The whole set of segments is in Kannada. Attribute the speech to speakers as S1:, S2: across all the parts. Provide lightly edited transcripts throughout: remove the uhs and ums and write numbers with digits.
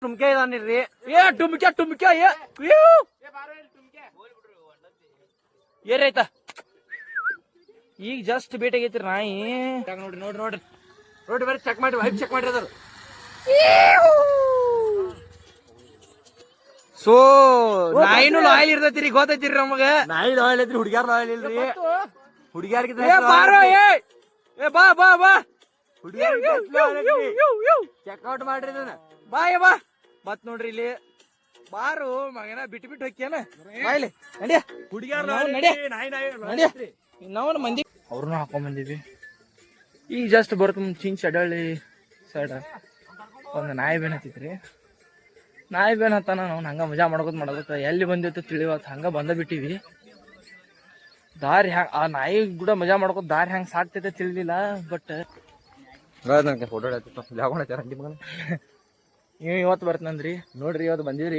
S1: ಟುಮ್ಕೆ ಇದಾನಿಲ್ರಿ ಟುಮ್ಕೆ ಏರೈತ ಈಗ ಜಸ್ಟ್ ಭೇಟಿ ಆಗೈತ್ರಿ ನಾಯಿ ನೋಡ್ರಿ ನೋಡ್ರಿ ನೋಡ್ರಿ ನೋಡ್ರಿ ಬರ್ರಿ ಚೆಕ್ ಮಾಡ್ರಿ ವೈಪ್ ಚೆಕ್ ಮಾಡ್ರಿ ಅದ್ರ ಸೊ ನಾಯಿನೂ ಲಾಯಲ್ ಇರ್ತೈತಿರಿ ಗೊತ್ತೈತಿರಿ ನಮಗ ನಾಯಿ ಲಾಯಲ್ ಐತ್ರಿ ಹುಡುಗ್ಯಾರ ಲಾಯಲ್ ಇಲ್ರಿ ಹುಡುಗ್ಯಾರ್ಗಿಂತ ಬಾ ಬಾ ಬಾ ಚೆಕ್ಔಟ್ ಮಾಡ್ರಿ ಬಾ ಮತ್ ನೋಡ್ರಿ ಇಲ್ಲಿ ಬಾರು ಮಗನ ಬಿಟ್ಟು ಹೋಗ್ಯಾನ ಬಾಯ್ಲಿ ನಡಿಯ ಹುಡುಗ್ಯಾರ ನಾವು ಮಂದಿ ಅವ್ರನ್ನ ಹಾಕೊಂಡ್ ಬಂದಿದ್ವಿ ಈಗ ಜಸ್ಟ್ ಬರ್ತ ಚಿಂಚ್ ಅಡಳ್ಳಿ ಸೈಡ್ ಒಂದು ನಾಯಿ ಬೇನ್ ಹತ್ತಿತ್ರಿ ನಾಯಿ ಬೇನ್ ಹತ್ತಾನ ನಾವು ಹಂಗ ಮಜಾ ಮಾಡ್ಕೋತ ಎಲ್ಲಿ ಬಂದಿತ್ತು ತಿಳಿವತ್ ಹಂಗ ಬಂದ ಬಿಟ್ಟಿವಿ ದಾರಿ ಹ್ಯಾಂಗ ಆ ನಾಯಿ ಕೂಡ ಮಜಾ ಮಾಡ್ಕೋತ ದಾರಿ ಹ್ಯಾಂಗ ಸಾಕ್ತೈತೆ ತಿಳಿಲಿಲ್ಲ ಬಟ್ ಫೋಟೋ ನೀವು ಇವತ್ತು ಬರ್ತನಂದ್ರಿ ನೋಡ್ರಿ ಇವತ್ತು ಬಂದಿವ್ರಿ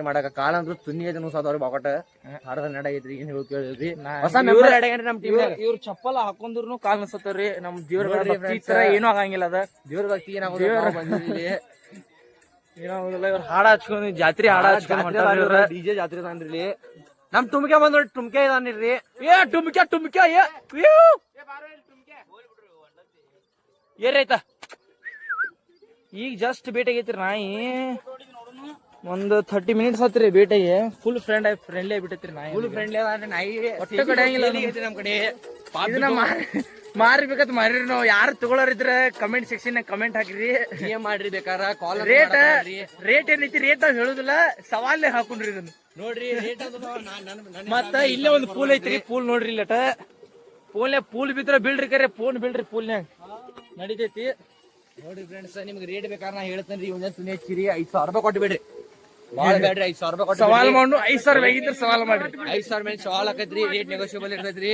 S1: ಮಾಡಕ ಕಾಲ ಅಂದ್ರೆ ತುನ್ನಿ ಐತಿ ಅವ್ರ ಬಾಕಟ ಹಾಡದ ನಡ ಐತ್ರಿ ಏನ್ ಹೇಳಿ ಕೇಳಿದ್ರಿ ನಮ್ ಟೀಮ್ ಇವ್ರು ಚಪ್ಪಲ್ ಹಾಕೊಂಡ್ರು ಕಾಲ್ ಅನ್ಸತ್ತವ್ರಿ ನಮ್ ದೇವ್ರ ಏನೂ ಆಗಂಗಿಲ್ಲ ಅದ ದೇವ್ರ ಭಕ್ತಿ ಏನಾಗೋದಿಲ್ಲ ಏನಾಗೋದಿಲ್ಲ ಇವ್ರ ಹಾಡ ಹಚ್ಕೊಂಡ್ ಜಾತ್ರೆ ಹಾಡ ಹಚ್ಕೊಂಡ್ ಡಿಜೆ ಜಾತ್ರೆ ಅದಾನ್ರಿ ನಮ್ ಟುಮ್ಕೆ ಬಂದ್ ನೋಡಿ ಟುಮ್ಕೆ ಇದಾನಿಲ್ರಿ ಟುಮ್ಕೆ ಏರೈತ ಈಗ ಜಸ್ಟ್ ಭೇಟಿ ಆಗೈತ್ರಿ ನಾಯಿ ಒಂದ್ 30 ಮಿನಿಟ್ಸ್ ಹತ್ರಿ ಭೇಟಿಗೆ ಫುಲ್ ಫ್ರೆಂಡ್ಲಿ ಆಗ್ಬಿಟ್ಟೈತ್ರಿ ನಾಯಿ ಫುಲ್ ಫ್ರೆಂಡ್ಲಿ ನಾಯಿ ಒಟ್ಟ ಕಡೆ ನಮ್ ಕಡೆ ಮಾರಿಬೇಕಂತ ಮಾರಿ ನಾವು ಯಾರು ತಗೊಳೋರಿದ್ರ ಕಮೆಂಟ್ ಸೆಕ್ಷನ್ ಕಮೆಂಟ್ ಹಾಕಿರಿ ಏನ್ ಮಾಡ್ರಿ ಬೇಕಾರ ಕಾಲ್ ರೇಟ್ ಏನೈತಿ ರೇಟ್ ನಾವ್ ಹೇಳುದಿಲ್ಲ ಸವಾಲ್ ಹಾಕೊಂಡ್ರಿ ಇದನ್ನ ನೋಡ್ರಿ ರೇಟ್ ಮತ್ತ ಇಲ್ಲೇ ಒಂದು ಪೂಲ್ ಐತ್ರಿ ಪೂಲ್ ನೋಡ್ರಿ ಇಲ್ಲಟ ಪೂಲ್ ಬಿದ್ರ ಬೀಳ್ರಿ ಕರೆ ಫೋನ್ ಬೀಳ್ರಿ ಪೂಲ್ನ್ಯಾಗ ನಡಿತೈತಿ ನೋಡ್ರಿ ಫ್ರೆಂಡ್ಸ್ ನಿಮ್ಗೆ ರೇಟ್ ಬೇಕಾದ್ರೆ ನಾ ಹೇಳ್ತೇನ್ರಿ ಒಂದೇ ತುನಿ ಹಚ್ಚಿರಿ 5,000 ರೂಪಾಯಿ ಕೊಟ್ಟು ಬಾಳ ಬೇಡ್ರಿ 5,000 ರೂಪಾಯಿ ಕೊಟ್ಟು ಸವಾಲ್ ಮಾಡು 5,000 ಬೇಕಿದ್ರೆ ಸವಾಲ್ ಮಾಡ್ರಿ 5,000 ಮೇಲೆ ಸವಾಲ್ ಹಾಕೈತ್ರಿ ರೇಟ್ ನೆಗೋಷಿಯಬಲ್ ಇರ್ತೈತ್ರಿ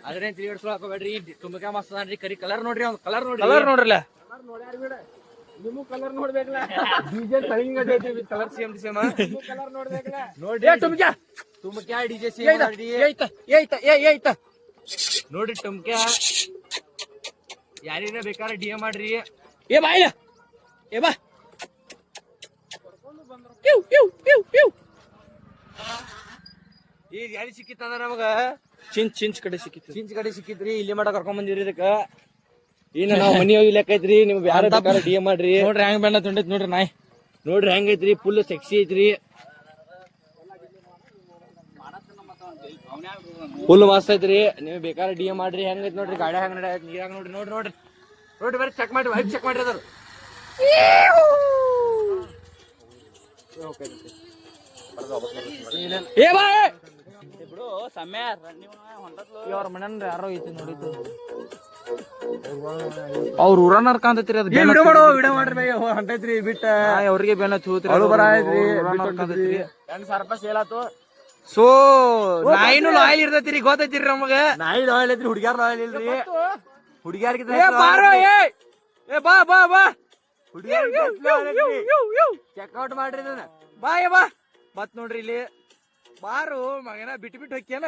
S1: ಅದ್ರೇನ್ 3 ವರ್ಷ ಹಾಕೋಬೇಡ್ರಿ ತುಂಬಾ ಮಸ್ತ್ ಅದಾನ್ರಿ ಕರಿ ಕಲರ್ ನೋಡ್ರಿ ಅವ್ನ ಕಲರ್ ನೋಡ್ರಲ್ಲ ನಿಮ್ ಕಲರ್ ನೋಡ್ಬೇಕಲ್ಲ ಡಿಜೆ ತಳಿಂಗ ಕಲರ್ ಸೇಮ್ ಕಲರ್ ನೋಡ್ಬೇಕಲ್ಲ ನೋಡಿ ತುಮಕ್ಯಾ ಡಿಜೆ ಸೇಮ್ ಮಾಡ್ರಿ ಏಯ್ತ ನೋಡ್ರಿ ತುಮಕ್ಯಾ ಯಾರಿನ ಬೇಕಾದ್ರೆ ಡಿಎಂ ಮಾಡ್ರಿ ಏ ಬಾಯ್ಲ ಏ ಬಾ ಈಗ ಯಾರಿ ಸಿಕ್ಕಿತ್ತಂದ್ರ ನಮಗ ಚಿಂಚ್ ಕಡೆ ಸಿಕ್ಕಿತ್ರಿ ಇಲ್ಲಿ ಮಾಡ ಕರ್ಕೊಂಡ್ ಬಂದಿರಿ ಇದಕ್ಕ ಇನ್ನ ನಾವ್ ಮನಿ ಹೋಗಿ ಲೆಕ್ಕ ಐತ್ರಿ ನಿಮ್ಗೆ ಯಾರ ಬೇಕಾದ್ರೆ ಡಿಎಂ ಮಾಡ್ರಿ ನೋಡ್ರಿ ಹೆಂಗ್ ಬೆಣ್ಣ ತುಂಡೈತಿ ನೋಡ್ರಿ ನಾಯಿ ನೋಡ್ರಿ ಹೆಂಗ್ ಐತ್ರಿ ಫುಲ್ ಸೆಕ್ಸಿ ಐತ್ರಿ ಫುಲ್ ಮಸ್ತ್ ಐತ್ರಿ ನೀವ್ ಬೇಕಾದ್ರೆ ಡಿಎಂ ಮಾಡ್ರಿ ಹೆಂಗ್ ಐತಿ ನೋಡ್ರಿ ಗಾಡಿ ಹೆಂಗ್ ನಡೈತಿ ನೀರಾಗ ನೋಡ್ರಿ ಬರ್ರಿ ಚೆಕ್ ಮಾಡ್ರಿ ವೈಪ್ ಚೆಕ್ ಮಾಡ್ರಿ ಅದ್ರ ಬಿಡು ಸಮಯ ಅವ್ರ ಮನೆಯನ್ ಯಾರೋ ಐತಿ ನೋಡಿದ್ದು ಅವ್ರ ಊರನ್ನ ಕಾಂತೈತ್ರಿ ಅದು ವಿಡಿಯೋ ಮಾಡ್ರಿ ಹೊಂಟೈತ್ರಿ ಬಿಟ್ಟ ಅವ್ರಿಗೆ ಬೇನ ಚೂತ್ರಿ $2,000 ಸೇಲ್ ಆತು ಸೊ ನಾಯಿನೂ ಲಾಯಲ್ ಇರ್ತೈತಿರಿ ಗೊತ್ತೈತಿರಿ ನಮಗ ನಾಯಿ ಲಾಯಲ್ ಐತ್ರಿ ಹುಡುಗ್ಯಾರ ಲಾಯಲ್ ಇಲ್ರಿ ಹುಡುಗ್ಯಾರ್ಗಿಂತ ಬಾ ಬಾ ಬಾ ಚೆಕ್ಔಟ್ ಮಾಡ್ರಿ ಬಾ ಮತ್ ನೋಡ್ರಿ ಇಲ್ಲಿ ಬಾರು ಮಗನ ಬಿಟ್ಟು ಹೋಗ್ಯಾನ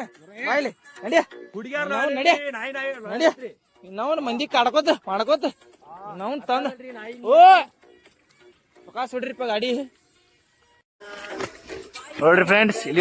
S1: ಬಾಯ್ಲಿ ನಡಿಯ ಹುಡುಗ್ಯಾರ ನಾವು ಮಂದಿ ಕಾಡ್ಕೋತ ಮಾಡ್ಕೋತ ನಾವು ತಂದ ಓ ಪಕಾಸ್ ಹೊಡ್ರಿಪ್ಪ ಗಾಡಿ ನೋಡ್ರಿ ಫ್ರೆಂಡ್ಸ್ ಇಲ್ಲಿ